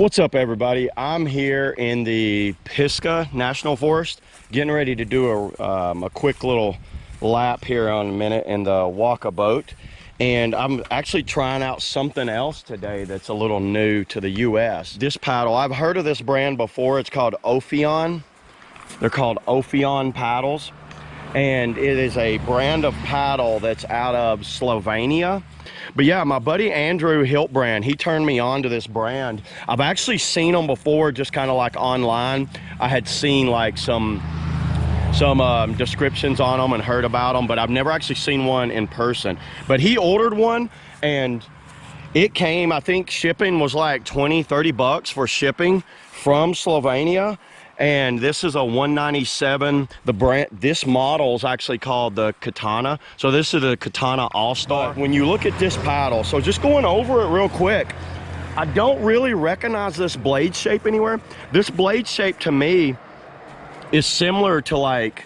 What's up, everybody? I'm here in the Pisgah National Forest, getting ready to do a quick little lap here in a minute and walk a boat. And I'm actually trying out something else today that's a little new to the US. This paddle, I've heard of this brand before. It's called Ophion. They're called Ophion paddles. And it is a brand of paddle that's out of Slovenia. But yeah, my buddy Andrew Hiltbrand, he turned me on to this brand. I've actually seen them before, just kind of like online. I had seen like some descriptions on them and heard about them, but I've never actually seen one in person. But he ordered one and it came, I think shipping was like 20-30 bucks for shipping from Slovenia. And this is a 197. The brand, this model is actually called the Katana. So this is the Katana All-Star. When you look at this paddle, so just going over it real quick, I don't really recognize this blade shape anywhere. This blade shape to me is similar to like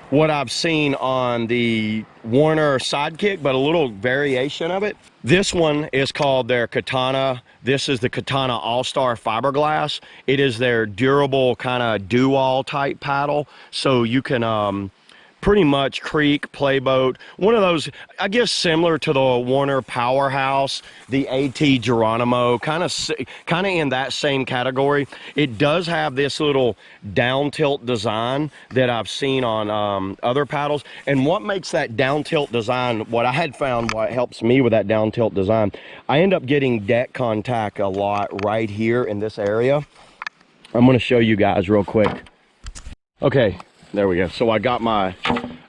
what I've seen on the Warner Sidekick, but a little variation of it. This one is called their Katana. This is the Katana All-Star Fiberglass. It is their durable kind of do-all type paddle. So you can pretty much creek, playboat, one of those, I guess similar to the Warner Powerhouse, the AT Geronimo, kind of in that same category. It does have this little down tilt design that I've seen on other paddles. And what makes that down tilt design, what I had found, what helps me with that down tilt design, I end up getting deck contact a lot right here in this area. I'm going to show you guys real quick. Okay. There we go. So I've got my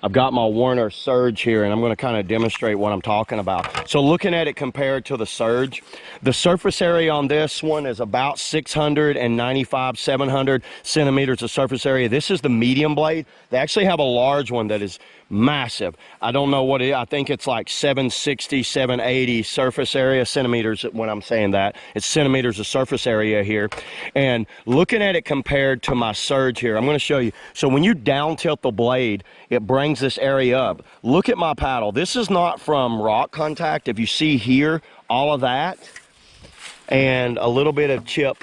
Warner Surge here, and I'm going to kind of demonstrate what I'm talking about. So looking at it compared to the Surge, the surface area on this one is about 695, 700 centimeters of surface area. This is the medium blade. They actually have a large one that is massive. I don't know what it is. I think it's like 760, 780 surface area, centimeters when I'm saying that. It's centimeters of surface area here. And looking at it compared to my Surge here, I'm going to show you. So when you down tilt the blade, it brings this area up. Look at my paddle. This is not from rock contact. If you see here, all of that and a little bit of chip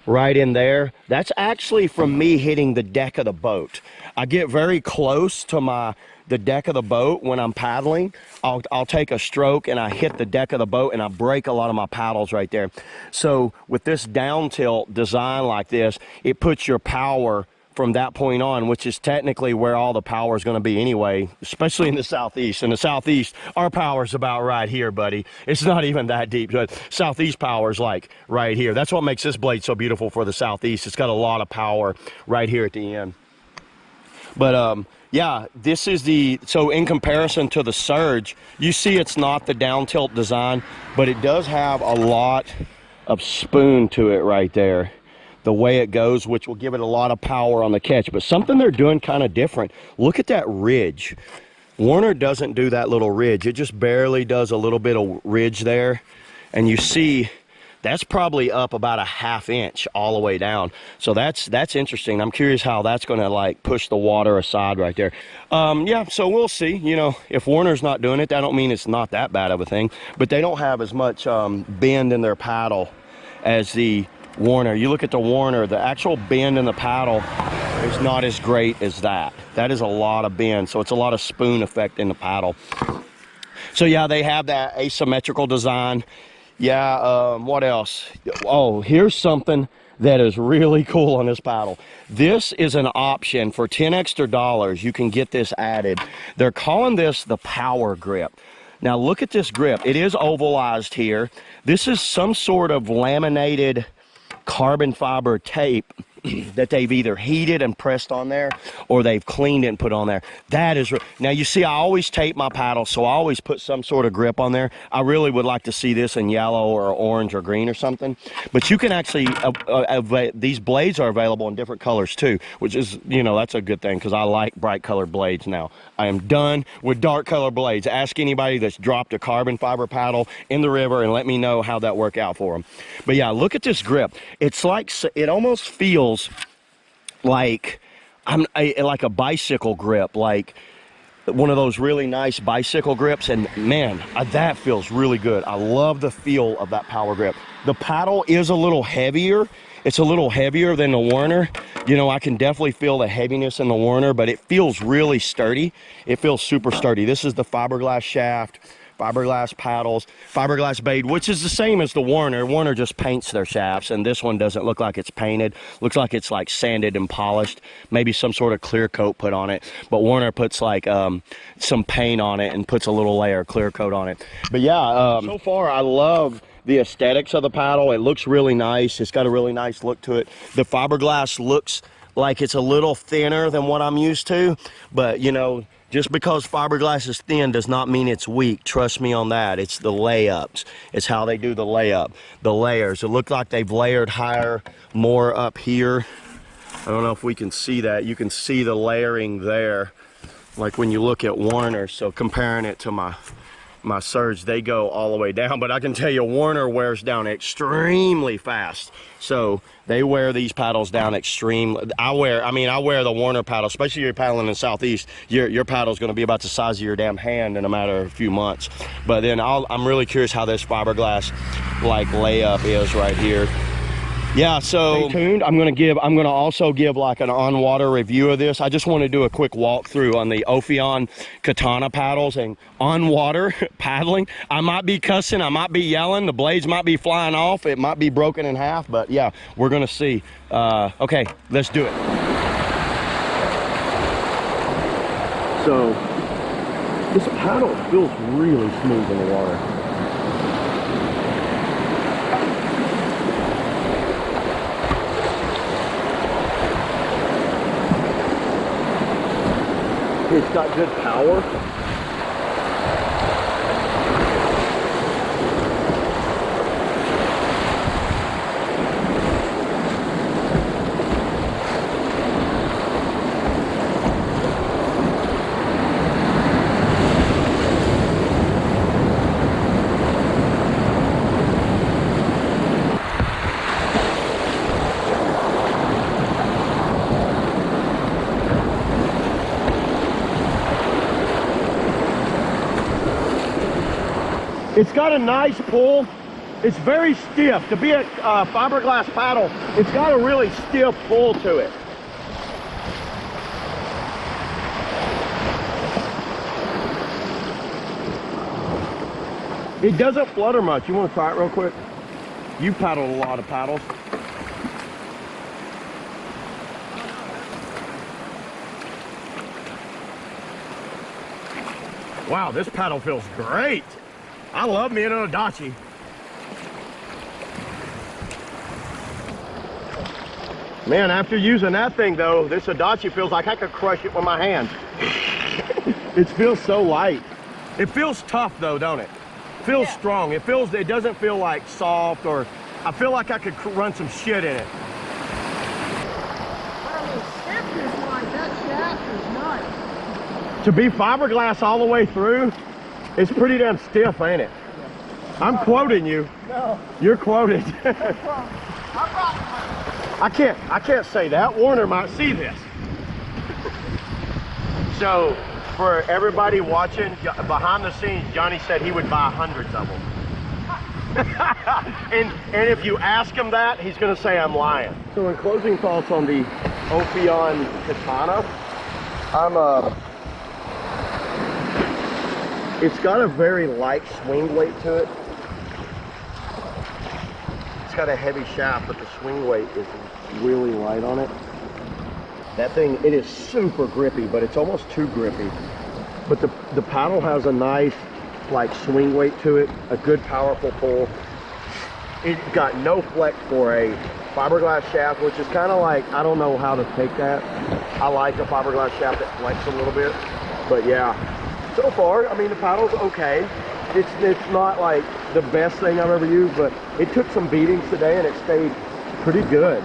right in there, that's actually from me hitting the deck of the boat. I get very close to the deck of the boat when I'm paddling. I'll take a stroke and I hit the deck of the boat and I break a lot of my paddles right there. So with this down tilt design like this, it puts your power from that point on, which is technically where all the power is going to be anyway, especially in the Southeast. In the Southeast, our power is about right here, buddy. It's not even that deep, but Southeast power is like right here. That's what makes this blade so beautiful for the Southeast. It's got a lot of power right here at the end. But yeah, this is so in comparison to the Surge, you see it's not the down tilt design, but it does have a lot of spoon to it right there, the way it goes, which will give it a lot of power on the catch. But something they're doing kind of different. Look at that ridge. Warner doesn't do that little ridge. It just barely does a little bit of ridge there. And you see that's probably up about a ½ inch all the way down. So that's interesting. I'm curious how that's going to like push the water aside right there. Yeah, so we'll see. You know, if Warner's not doing it, that don't mean it's not that bad of a thing. But they don't have as much bend in their paddle as the Warner. You look at the Warner, the actual bend in the paddle is not as great as that. That is a lot of bend, so it's a lot of spoon effect in the paddle. So yeah, they have that asymmetrical design. Yeah, what else? Oh, here's something that is really cool on this paddle. This is an option for $10 extra. You can get this added. They're calling this the Power Grip. Now look at this grip. It is ovalized here. This is some sort of laminated carbon fiber tape that they've either heated and pressed on there or they've cleaned it and put on there. That is, now you see I always tape my paddle, so I always put some sort of grip on there. I really would like to see this in yellow or orange or green or something, but you can actually these blades are available in different colors too, which is, you know, that's a good thing because I like bright colored blades now. I am done with dark color blades. Ask anybody that's dropped a carbon fiber paddle in the river and let me know how that worked out for them. But yeah, look at this grip. It's like, it almost feels like like a bicycle grip. Like one of those really nice bicycle grips, and man, that feels really good. I love the feel of that power grip. The paddle is a little heavier. It's a little heavier than the Werner. You know, I can definitely feel the heaviness in the Werner, but it feels really sturdy. It feels super sturdy. This is the fiberglass shaft, fiberglass paddles, fiberglass bead, which is the same as the Werner. Werner just paints their shafts, and this one doesn't look like it's painted. Looks like it's like sanded and polished, maybe some sort of clear coat put on it. But Werner puts like some paint on it and puts a little layer of clear coat on it. But yeah, so far I love the aesthetics of the paddle. It looks really nice. It's got a really nice look to it. The fiberglass looks like it's a little thinner than what I'm used to, but you know, just because fiberglass is thin does not mean it's weak. Trust me on that. It's the layups. It's how they do the layup, the layers. It looks like they've layered higher, more up here. I don't know if we can see that. You can see the layering there, like when you look at Werner. So comparing it to my Surge, they go all the way down, but I can tell you Werner wears down extremely fast. So they wear these paddles down extremely. I wear the Werner paddle, especially if you're paddling in the Southeast. Your paddle's going to be about the size of your damn hand in a matter of a few months. But then I'm really curious how this fiberglass like layup is right here. Yeah, so stay tuned. I'm gonna also give like an on-water review of this. I just want to do a quick walkthrough on the Ophion Katana paddles and on-water paddling. I might be cussing, I might be yelling, the blades might be flying off, it might be broken in half, but yeah, we're gonna see. Okay, let's do it. So this paddle feels really smooth in the water. It's got good power. It's got a nice pull. It's very stiff. To be a fiberglass paddle, it's got a really stiff pull to it. It doesn't flutter much. You want to try it real quick? You paddled a lot of paddles. Wow, this paddle feels great. I love me an Adachi. Man, after using that thing though, this Adachi feels like I could crush it with my hands. It feels so light. It feels tough though, don't it? It feels strong. It doesn't feel like soft, or I feel like I could run some shit in it. That shaft is nice. To be fiberglass all the way through, it's pretty damn stiff, ain't it? Yeah. I'm quoting you. No. You're quoted. I can't say that. Warner might see this. So, for everybody watching, behind the scenes, Johnny said he would buy hundreds of them. and if you ask him that, he's going to say I'm lying. So in closing thoughts on the Ophion Katana, it's got a very light swing weight to it. It's got a heavy shaft, but the swing weight is really light on it. That thing, it is super grippy, but it's almost too grippy. But the paddle has a nice like swing weight to it, a good powerful pull. It got no flex for a fiberglass shaft, which is kind of like, I don't know how to take that. I like a fiberglass shaft that flex a little bit, but yeah. So far, I mean, the paddle's okay. It's not like the best thing I've ever used, but it took some beatings today and it stayed pretty good.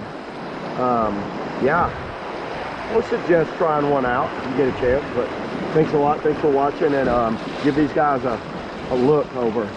Yeah, I would suggest trying one out if you get a chance, but thanks a lot. Thanks for watching, and give these guys a look over